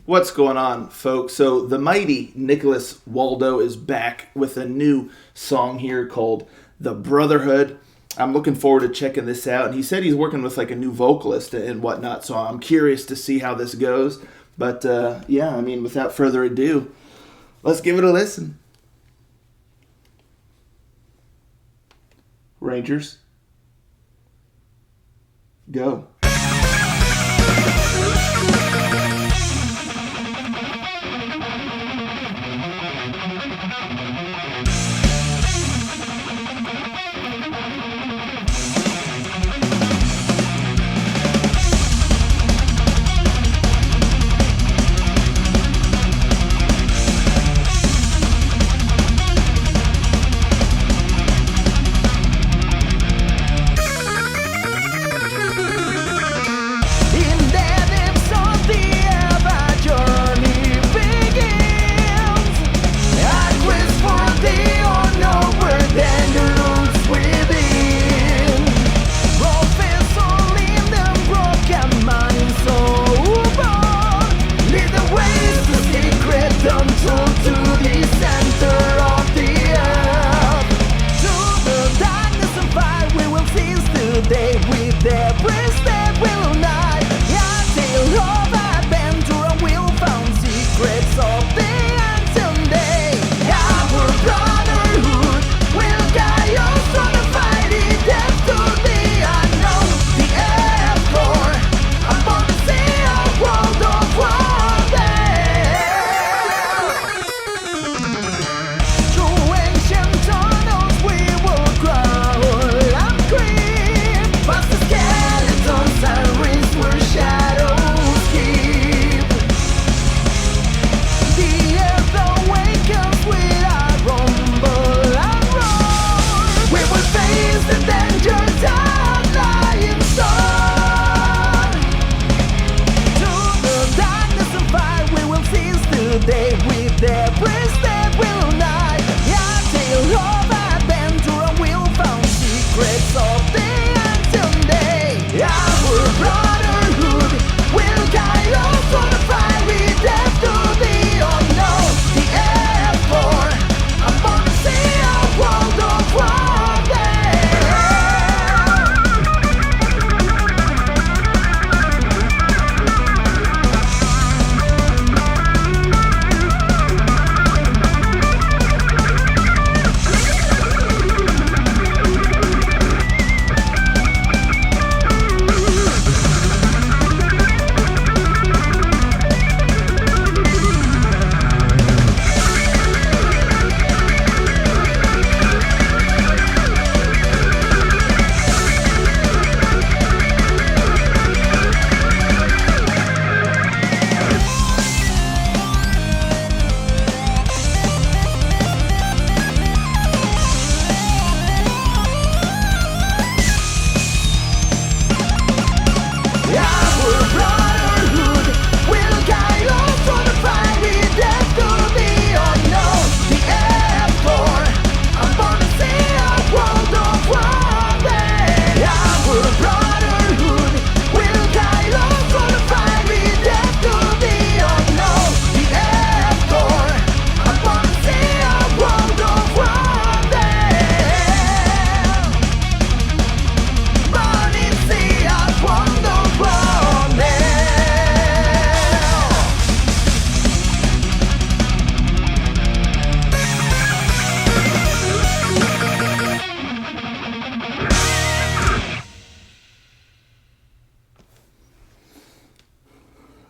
What's going on, folks? So, the mighty Nicolas Waldo is back with a new song here called The Brotherhood. I'm looking forward to checking this out. And he said he's working with like a new vocalist and whatnot, so I'm curious to see how this goes. But without further ado, let's give it a listen. Rangers, go.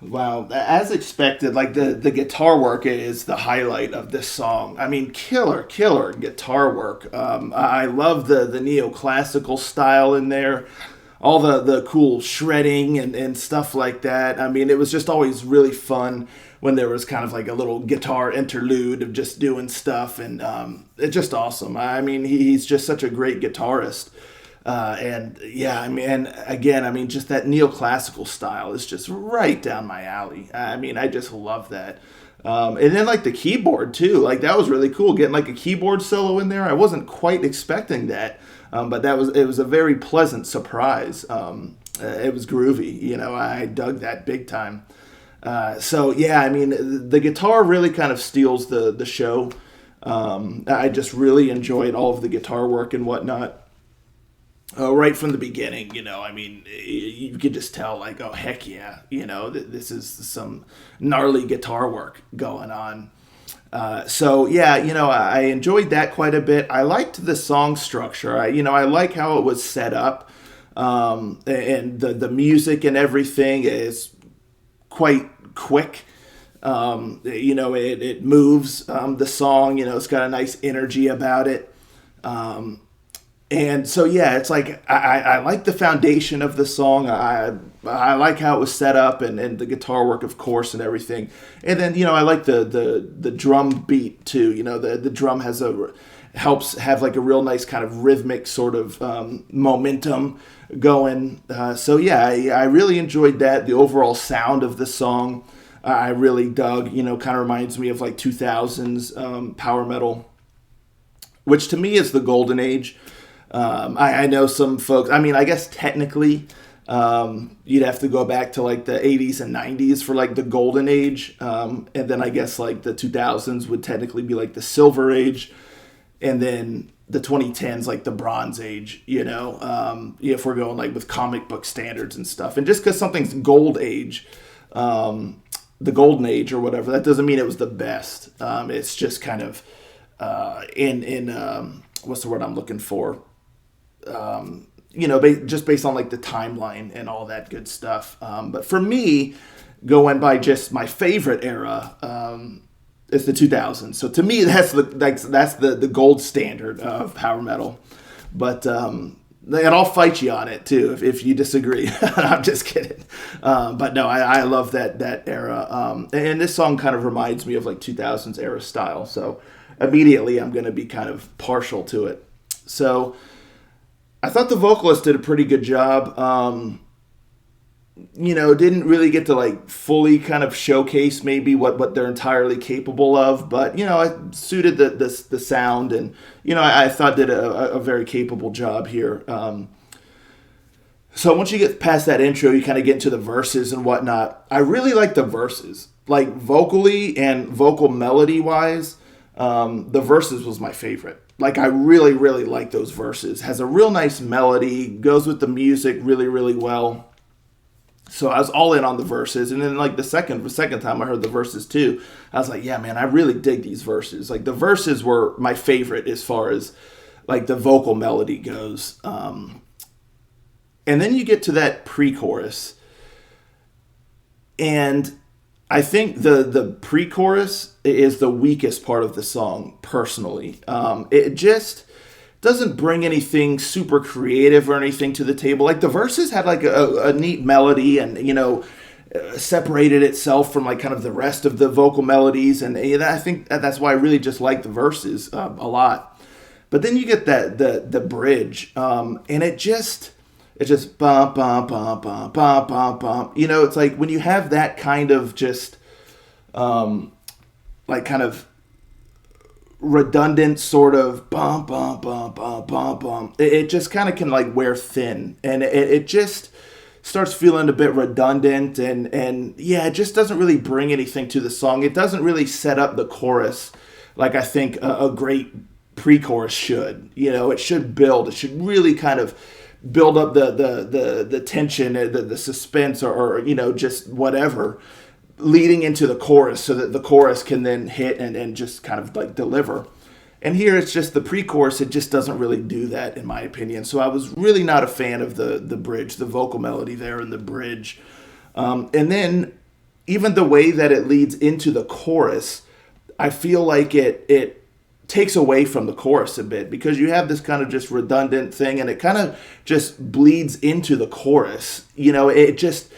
Wow, as expected, like the guitar work is the highlight of this song. I mean, killer guitar work. I love the neoclassical style in there, all the cool shredding and stuff like that. I mean, it was just always really fun when there was kind of like a little guitar interlude of just doing stuff, and it's just awesome. I mean, he's just such a great guitarist. Just that neoclassical style is just right down my alley. I mean, I just love that. And then like the keyboard too, like that was really cool. Getting like a keyboard solo in there, I wasn't quite expecting that, but it was a very pleasant surprise. It was groovy, I dug that big time. So yeah, I mean, the guitar really kind of steals the show. I just really enjoyed all of the guitar work and whatnot. Right from the beginning, I mean, you could just tell, like, oh, heck yeah, this is some gnarly guitar work going on. So yeah, I enjoyed that quite a bit. I liked the song structure. I like how it was set up, and the music and everything is quite quick. It moves the song. It's got a nice energy about it. And so yeah, it's like I like the foundation of the song. I like how it was set up, and the guitar work, of course, and everything. And then I like the drum beat too. The drum helps have like a real nice kind of rhythmic sort of momentum going. So yeah, I really enjoyed that. The overall sound of the song, I really dug. Kind of reminds me of like 2000s power metal, which to me is the golden age. I know some folks, I mean, I guess technically you'd have to go back to like the 80s and 90s for like the golden age. And then I guess like the 2000s would technically be like the silver age. And then the 2010s, like the bronze age, if we're going like with comic book standards and stuff. And just because something's gold age, the golden age or whatever, that doesn't mean it was the best. It's just kind of in what's the word I'm looking for? Just based on like the timeline and all that good stuff. But for me, going by just my favorite era, is the 2000s. So to me, that's the gold standard of power metal. But and I'll fight you on it too if you disagree. I'm just kidding. But no, I love that era. And this song kind of reminds me of like 2000s era style. So immediately I'm going to be kind of partial to it. So I thought the vocalist did a pretty good job. Didn't really get to like fully kind of showcase maybe what they're entirely capable of, but it suited the sound, and I thought did a very capable job here. So once you get past that intro, you kind of get into the verses and whatnot. I really like the verses, like vocally and vocal melody wise. The verses was my favorite. Like, I really, really like those verses. Has a real nice melody, goes with the music really, really well. So I was all in on the verses. And then, like, the second time I heard the verses, too, I was like, yeah, man, I really dig these verses. Like, the verses were my favorite as far as, like, the vocal melody goes. And then you get to that pre-chorus. And I think the pre-chorus is the weakest part of the song, personally. It just doesn't bring anything super creative or anything to the table. Like, the verses had like a neat melody and, separated itself from like kind of the rest of the vocal melodies. And I think that's why I really just like the verses a lot. But then you get the bridge, and it's just bum bum bum bum bum bum bum. It's like when you have that kind of just like kind of redundant sort of bum bum bum bum bum bum. It just kind of can like wear thin, and it just starts feeling a bit redundant, and yeah, it just doesn't really bring anything to the song. It doesn't really set up the chorus like I think a great pre-chorus should. It should build. It should really kind of build up the tension, the suspense, or just whatever, leading into the chorus so that the chorus can then hit and just kind of like deliver. And here it's just the pre-chorus, it just doesn't really do that in my opinion. So I was really not a fan of the bridge, the vocal melody there in the bridge. And then even the way that it leads into the chorus, I feel like it takes away from the chorus a bit, because you have this kind of just redundant thing, and it kind of just bleeds into the chorus. It just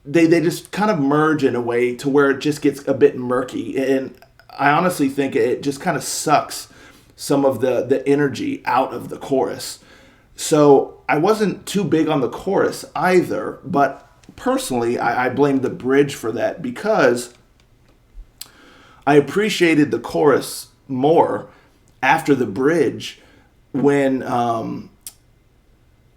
they just kind of merge in a way to where it just gets a bit murky, and I honestly think it just kind of sucks some of the energy out of the chorus. So I wasn't too big on the chorus either, but personally I blame the bridge for that, because I appreciated the chorus more after the bridge when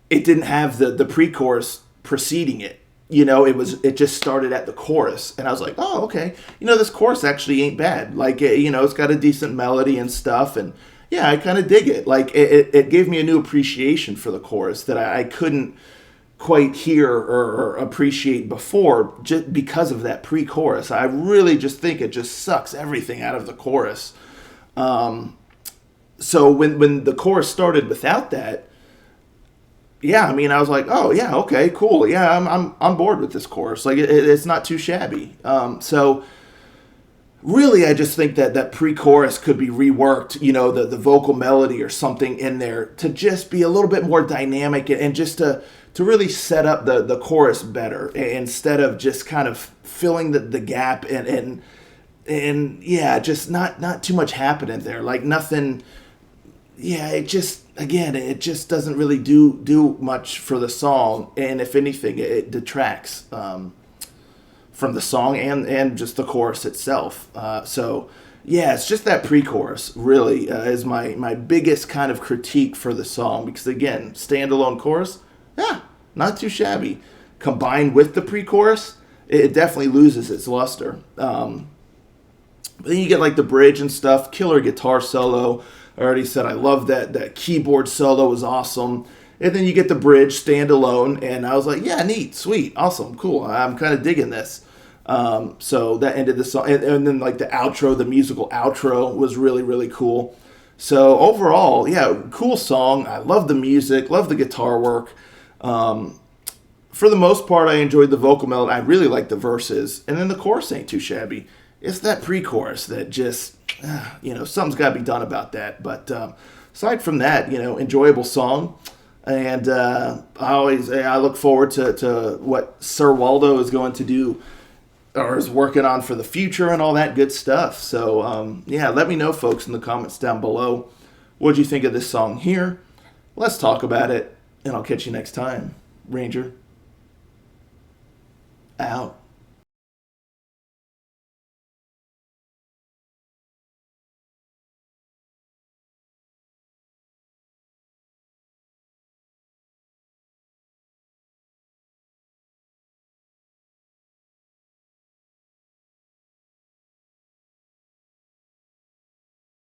it didn't have the pre-chorus preceding it. it just started at the chorus, and I was like, oh, okay, this chorus actually ain't bad. Like, it's got a decent melody and stuff, and yeah, I kind of dig it. Like, it gave me a new appreciation for the chorus that I couldn't quite hear or appreciate before, just because of that pre-chorus. I really just think it just sucks everything out of the chorus. So when the chorus started without that, yeah, I mean, I was like, oh yeah, okay, cool, yeah, I'm on board with this chorus. Like, it's not too shabby. So really, I just think that pre-chorus could be reworked. The vocal melody or something in there to just be a little bit more dynamic, and just to really set up the chorus better, instead of just kind of filling the gap, and yeah, just not too much happening there. Like, nothing. Yeah, it just doesn't really do much for the song, and if anything, it detracts from the song and just the chorus itself. So yeah, it's just that pre-chorus really is my biggest kind of critique for the song, because again, standalone chorus, yeah, not too shabby. Combined with the pre-chorus, it definitely loses its luster. But then you get like the bridge and stuff, killer guitar solo. I already said I love that keyboard solo was awesome. And then you get the bridge standalone, and I was like, yeah, neat, sweet, awesome, cool. I'm kind of digging this. So that ended the song. And then like the outro, the musical outro was really, really cool. So overall, yeah, cool song. I love the music, love the guitar work. For the most part, I enjoyed the vocal melody. I really like the verses. And then the chorus ain't too shabby. It's that pre-chorus that just, something's got to be done about that. But aside from that, enjoyable song. And I look forward to what Sir Waldo is going to do, or is working on for the future, and all that good stuff. So, yeah, let me know, folks, in the comments down below. What'd you think of this song here? Let's talk about it, and I'll catch you next time. Ranger, out.